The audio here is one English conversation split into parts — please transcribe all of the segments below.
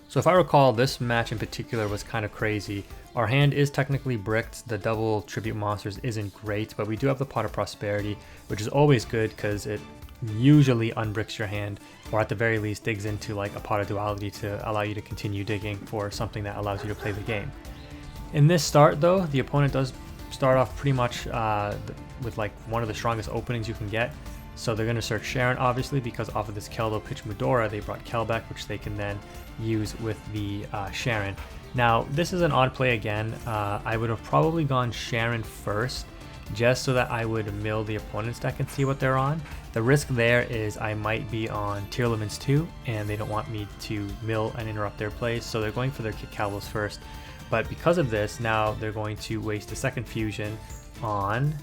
So if I recall, this match in particular was kind of crazy. Our hand is technically bricked, the double tribute monsters isn't great, but we do have the Pot of Prosperity, which is always good because it usually unbricks your hand, or at the very least digs into like a Pot of Duality to allow you to continue digging for something that allows you to play the game. In this start though, the opponent does start off pretty much with like one of the strongest openings you can get. So they're going to search Sharon, obviously, because off of this Keldo Pitch Medora, they brought Kelbeck, which they can then use with the Sharon. Now, this is an odd play again. I would have probably gone Sharon first, just so that I would mill the opponent's deck and see what they're on. The risk there is I might be on Tier Limits 2, and they don't want me to mill and interrupt their plays, so they're going for their Kick Calvos first. But because of this, now they're going to waste a second fusion on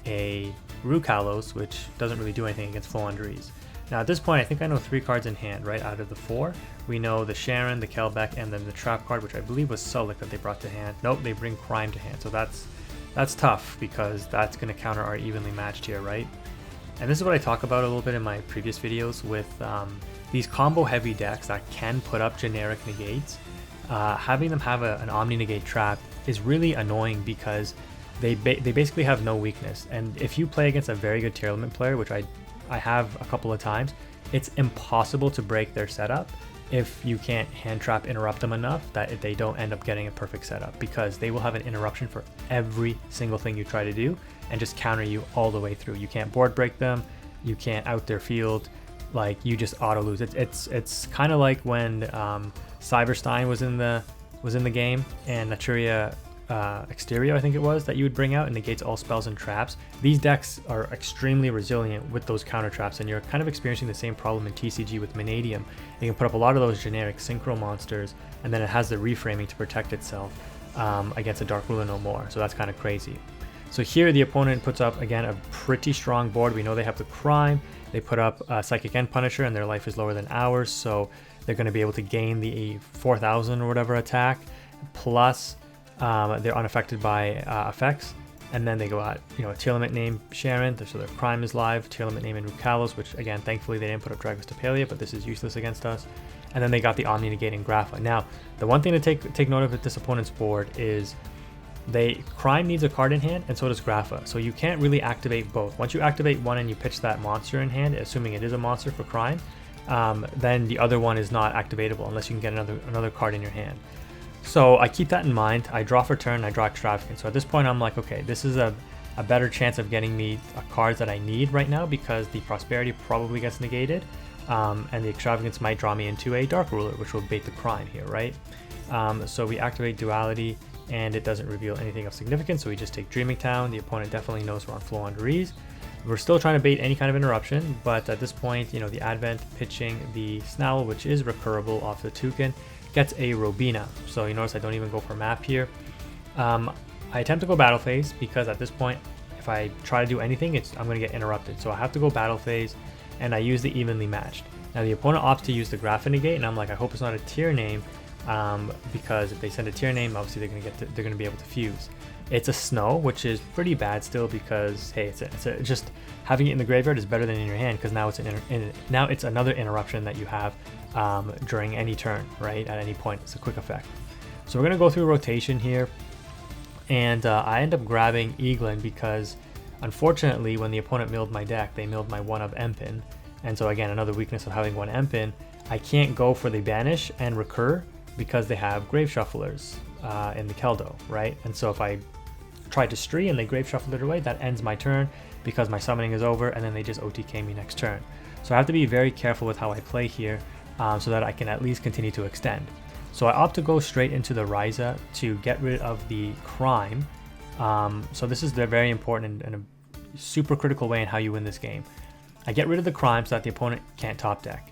a Rukalos, which doesn't really do anything against Floowandereeze. Now at this point, I think I know 3 cards in hand, right? Out of the 4. We know the Sharon, the Kelbeck, and then the Trap card, which I believe was Sulik that they brought to hand. Nope, they bring Crime to hand. So that's tough, because that's going to counter our evenly matched here, right? And this is what I talk about a little bit in my previous videos with these combo heavy decks that can put up generic negates. Having them have an Omni-NEGATE trap is really annoying because they basically have no weakness, and if you play against a very good tier limit player, which I have a couple of times, it's impossible to break their setup if you can't hand trap interrupt them enough that they don't end up getting a perfect setup, because they will have an interruption for every single thing you try to do and just counter you all the way through. You can't board break them, you can't out their field, like you just auto lose. It's kind of like when Cyberstein was in the game and Naturia Exterio, I think it was, that you would bring out and negates all spells and traps. These decks are extremely resilient with those counter traps, and you're kind of experiencing the same problem in TCG with Vanadium. You can put up a lot of those generic synchro monsters, and then it has the reframing to protect itself against a Dark Ruler no more. So that's kind of crazy. So here the opponent puts up, again, a pretty strong board. We know they have the Crime. They put up Psychic End Punisher, and their life is lower than ours, so they're going to be able to gain the 4,000 or whatever attack, plus they're unaffected by effects, and then they go out, a tier limit name Sharon, so their Crime is live, tier limit name in Rukalos, which again, thankfully they didn't put up Dragos Tapalia, but this is useless against us. And then they got the Omni-NEGATE and Grapha. Now, the one thing to take note of with this opponent's board is Crime needs a card in hand, and so does Grapha. So you can't really activate both. Once you activate one and you pitch that monster in hand, assuming it is a monster for Crime, then the other one is not activatable unless you can get another card in your hand. So I keep that in mind. I draw for turn, I draw Extravagance. So at this point I'm like, okay, this is a better chance of getting me cards that I need right now, because the Prosperity probably gets negated, and the Extravagance might draw me into a Dark Ruler, which will bait the Crime here, right? So we activate Duality, and it doesn't reveal anything of significance, so we just take Dreaming Town. The opponent definitely knows we're on Floowandereeze. We're still trying to bait any kind of interruption, but at this point, the Advent pitching the Snarl, which is recurable off the Toucan, gets a Robina. So you notice I don't even go for map here. I attempt to go battle phase, because at this point, if I try to do anything, I'm going to get interrupted. So I have to go battle phase, and I use the evenly matched. Now the opponent opts to use the Grapha Negate, and I'm like, I hope it's not a tier name, because if they send a tier name, obviously they're going to be able to fuse. It's a Snow, which is pretty bad still, because hey, just having it in the graveyard is better than in your hand, because now it's another interruption that you have during any turn, right? At any point, it's a quick effect. So we're gonna go through rotation here, and I end up grabbing Eaglin because, unfortunately, when the opponent milled my deck, they milled my one of Empin, and so again, another weakness of having one Empin, I can't go for the Banish and Recur because they have Grave Shufflers in the Keldo, right? And so if I try to Stree and they Grave Shuffle it away, that ends my turn because my summoning is over, and then they just OTK me next turn. So I have to be very careful with how I play here, so that I can at least continue to extend. So I opt to go straight into the Ryza to get rid of the Crime. So this is very important and a super critical way in how you win this game. I get rid of the Crime so that the opponent can't top deck.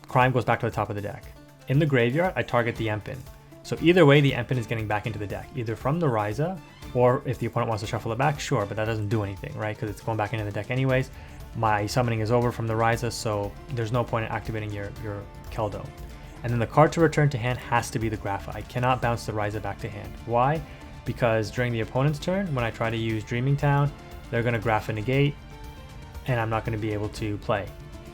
Crime goes back to the top of the deck. In the graveyard, I target the Empin. So either way, the Empin is getting back into the deck, either from the Ryza, or if the opponent wants to shuffle it back, sure, but that doesn't do anything, right? Because it's going back into the deck anyways. My summoning is over from the Ryza, so there's no point in activating your Keldo. And then the card to return to hand has to be the Grapha. I cannot bounce the Ryza back to hand. Why? Because during the opponent's turn, when I try to use Dreaming Town, they're going to Grapha Negate, and I'm not going to be able to play.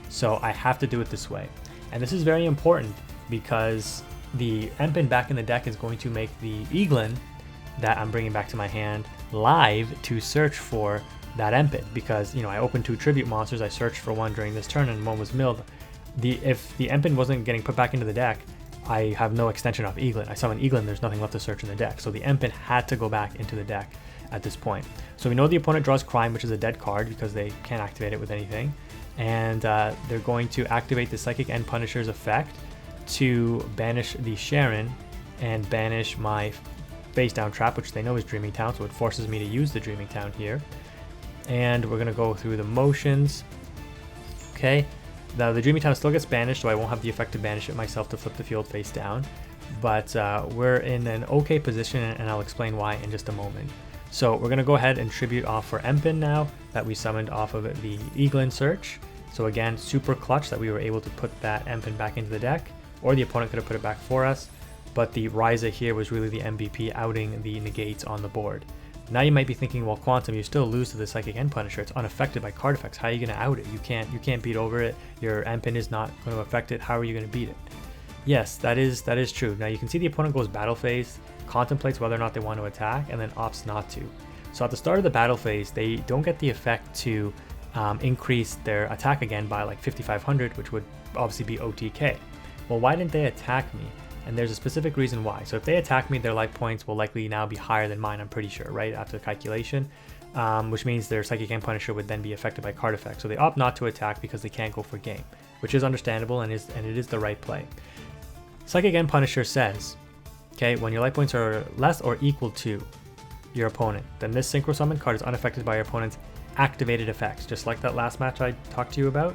So I have to do it this way. And this is very important because the Empen back in the deck is going to make the Eaglin that I'm bringing back to my hand live to search for that Empen, because, you know, I opened 2 tribute monsters, I searched for one during this turn and one was milled. If the Empen wasn't getting put back into the deck, I have no extension off Eaglin. I summon Eaglin, there's nothing left to search in the deck. So the Empen had to go back into the deck at this point. So we know the opponent draws Crime, which is a dead card because they can't activate it with anything. And they're going to activate the Psychic End Punisher's effect to banish the Sharon and banish my face down trap, which they know is Dreaming Town, so it forces me to use the Dreaming Town here. And we're going to go through the motions. Okay. Now the Dreaming Town still gets banished, so I won't have the effect to banish it myself to flip the field face down. But we're in an okay position, and I'll explain why in just a moment. So we're going to go ahead and tribute off for Empen now that we summoned off of the Eaglin search. So again, super clutch that we were able to put that Empen back into the deck, or the opponent could have put it back for us. But the Ryza here was really the MVP, outing the negates on the board. Now you might be thinking, well, Quantum, you still lose to the Psychic End Punisher. It's unaffected by card effects. How are you going to out it? You can't beat over it. Your Empen is not going to affect it. How are you going to beat it? Yes, that is true. Now you can see the opponent goes battle phase, contemplates whether or not they want to attack, and then opts not to. So at the start of the battle phase, they don't get the effect to increase their attack again by like 5,500, which would obviously be OTK. Well, why didn't they attack me? And there's a specific reason why. So if they attack me, their life points will likely now be higher than mine, I'm pretty sure, right, after the calculation, which means their Psychic End Punisher would then be affected by card effects. So they opt not to attack because they can't go for game, which is understandable and it is the right play. Psychic End Punisher says, okay, when your life points are less or equal to your opponent, then this Synchro Summon card is unaffected by your opponent's activated effects, just like that last match I talked to you about.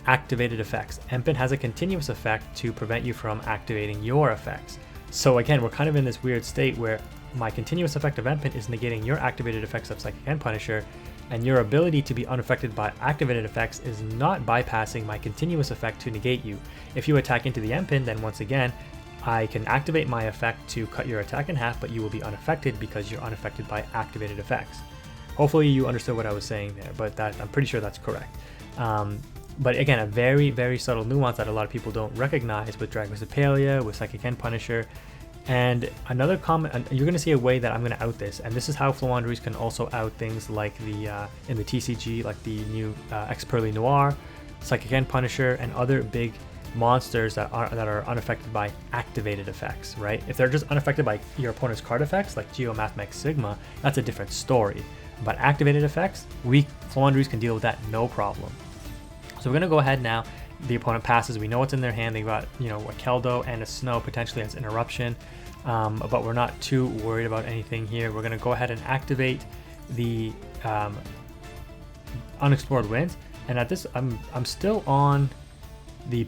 Activated effects. Empen has a continuous effect to prevent you from activating your effects. So again, we're kind of in this weird state where my continuous effect of Empen is negating your activated effects of Psychic End Punisher, and your ability to be unaffected by activated effects is not bypassing my continuous effect to negate you. If you attack into the Empen, then once again, I can activate my effect to cut your attack in half, but you will be unaffected because you're unaffected by activated effects. Hopefully you understood what I was saying there, but I'm pretty sure that's correct. But again, a very, very subtle nuance that a lot of people don't recognize with Dragmacepalia, with Psychic End Punisher. And another comment, you're going to see a way that I'm going to out this, and this is how Floowandereeze can also out things like the in the TCG, like the new Expurrly Noir, Psychic End Punisher, and other big monsters that are unaffected by activated effects, right? If they're just unaffected by your opponent's card effects, like Yugioh Sigma, that's a different story. But activated effects, Floowandereeze can deal with that no problem. So we're going to go ahead now. The opponent passes. We know what's in their hand. They got, you know, a Keldo and a Snow potentially as interruption, but we're not too worried about anything here. We're going to go ahead and activate the Unexplored Winds. And at this, I'm still on the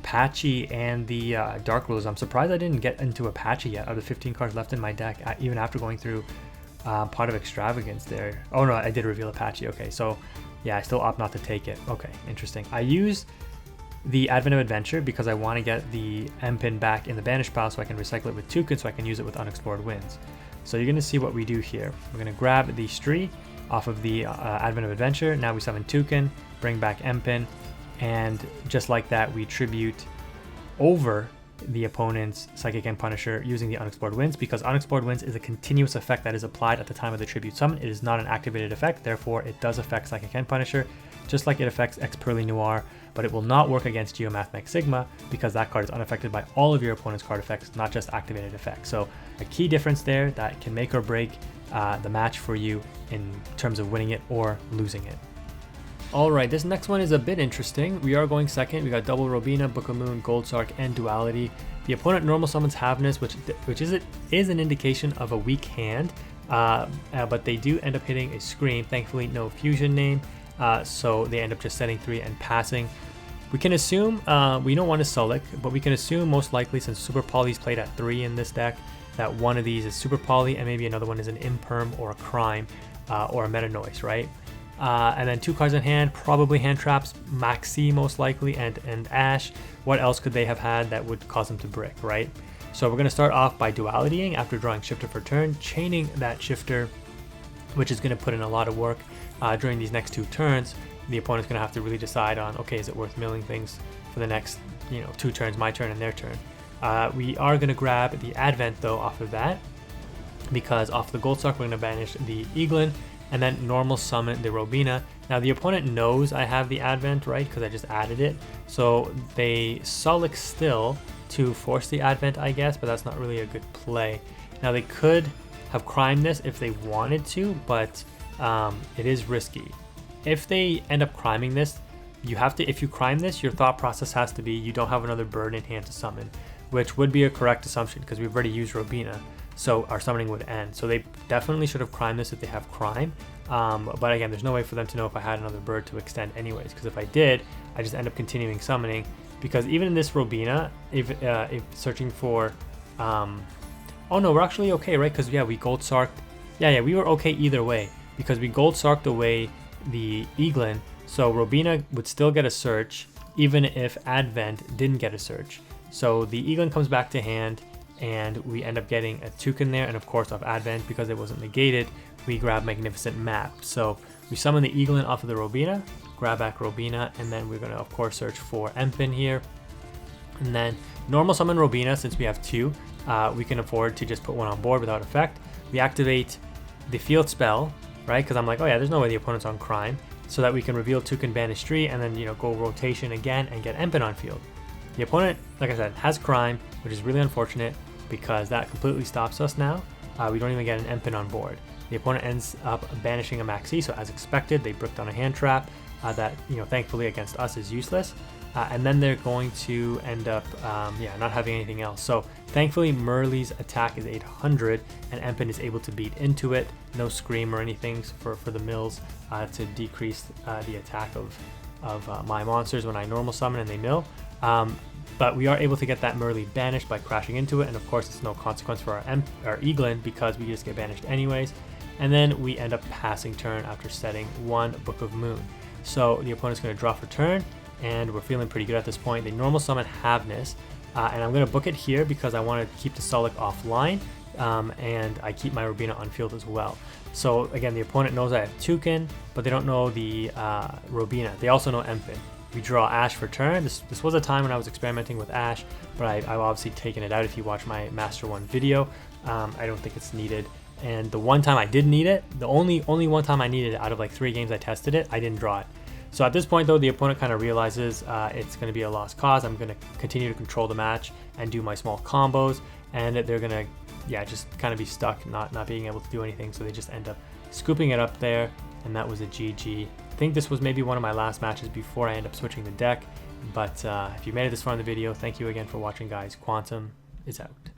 Patchy and the Dark Rulers. I'm surprised I didn't get into a Patchy yet. Out of the 15 cards left in my deck, even after going through Pot of Extravagance there. Oh no, I did reveal a Patchy. Okay, so yeah, I still opt not to take it. Okay, interesting. I use the Advent of Adventure because I want to get the Empen back in the Banish pile so I can recycle it with Toucan so I can use it with Unexplored Winds. So you're going to see what we do here. We're going to grab the Stree off of the Advent of Adventure. Now we summon Toucan, bring back Empen, and just like that, we tribute over the opponent's Psychic End Punisher using the Unexplored Winds, because Unexplored Winds is a continuous effect that is applied at the time of the tribute summon. It is not an activated effect, therefore it does affect Psychic End Punisher, just like it affects Expurrly Noir, but it will not work against Yugioh Sigma because that card is unaffected by all of your opponent's card effects, not just activated effects. So a key difference there that can make or break the match for you in terms of winning it or losing it. Alright, this next one is a bit interesting. We are going second. We got double Robina, Book of Moon, Gold Sark, and Duality. The opponent normal summons Havness, which is an indication of a weak hand, but they do end up hitting a Scream. Thankfully, no fusion name, so they end up just setting 3 and passing. We can assume, we don't want to Sulik, but we can assume most likely, since Super Poly's played at 3 in this deck, that one of these is Super Poly and maybe another one is an Imperm or a Crime or a Meta Noise, right? And then 2 cards in hand, probably Hand Traps, Maxi most likely, and Ash. What else could they have had that would cause them to brick, right? So we're going to start off by Dualitying after drawing Shifter for turn, chaining that Shifter, which is going to put in a lot of work during these next 2 turns. The opponent's going to have to really decide on, okay, is it worth milling things for the next, 2 turns, my turn and their turn. We are going to grab the Advent though off of that, because off the Gold Sock we're going to banish the Eaglin and then normal summon the Robina. Now the opponent knows I have the Advent, right, because I just added it, so they Sullic still to force the Advent, I guess, but that's not really a good play. Now they could have crimed this if they wanted to, but it is risky. If they end up criming this, you have to, if you crime this, your thought process has to be you don't have another bird in hand to summon, which would be a correct assumption because we've already used Robina, so our summoning would end. So they definitely should have crimed this if they have crime, but again, there's no way for them to know if I had another bird to extend anyways, because if I did, I just end up continuing summoning, because even in this Robina, if searching for, oh no, we're actually okay, right? Because yeah, we gold sarked, yeah, we were okay either way, because we gold sarked away the Eaglin, so Robina would still get a search even if Advent didn't get a search. So the Eaglin comes back to hand and we end up getting a Toucan there, and of course off Advent, because it wasn't negated, we grab Magnificent Map. So we summon the Eaglin off of the Robina, grab back Robina, and then we're going to of course search for Empin here. And then normal summon Robina, since we have two, we can afford to just put one on board without effect. We activate the field spell, right, because I'm like, oh yeah, there's no way the opponent's on crime, so that we can reveal Toucan Banish Tree and then, you know, go rotation again and get Empin on field. The opponent, like I said, has crime, which is really unfortunate because that completely stops us now. We don't even get an Empin on board. The opponent ends up banishing a Maxi, so as expected, they bricked on a hand trap that, you know, thankfully against us is useless. And then they're going to end up, not having anything else. So thankfully, Merle's attack is 800, and Empin is able to beat into it. No Scream or anything for the mills to decrease the attack of my monsters when I normal summon and they mill. But we are able to get that Merle banished by crashing into it, and of course it's no consequence for our Eaglin because we just get banished anyways. And then we end up passing turn after setting one Book of Moon. So the opponent's going to draw for turn, and we're feeling pretty good at this point. They normal summon Havness, and I'm going to book it here because I want to keep the Sullic offline, and I keep my Robina on field as well. So again, the opponent knows I have Toucan, but they don't know the Robina. They also know Empin. We draw Ash for turn. This was a time when I was experimenting with Ash, but I've obviously taken it out if you watch my Master 1 video. I don't think it's needed. And the one time I did need it, the only one time I needed it out of like 3 games I tested it, I didn't draw it. So at this point though, the opponent kind of realizes it's going to be a lost cause. I'm going to continue to control the match and do my small combos, and they're going to, just kind of be stuck, not being able to do anything. So they just end up scooping it up there, and that was a GG. I think this was maybe one of my last matches before I end up switching the deck. But if you made it this far in the video, thank you again for watching, guys. Quantum is out.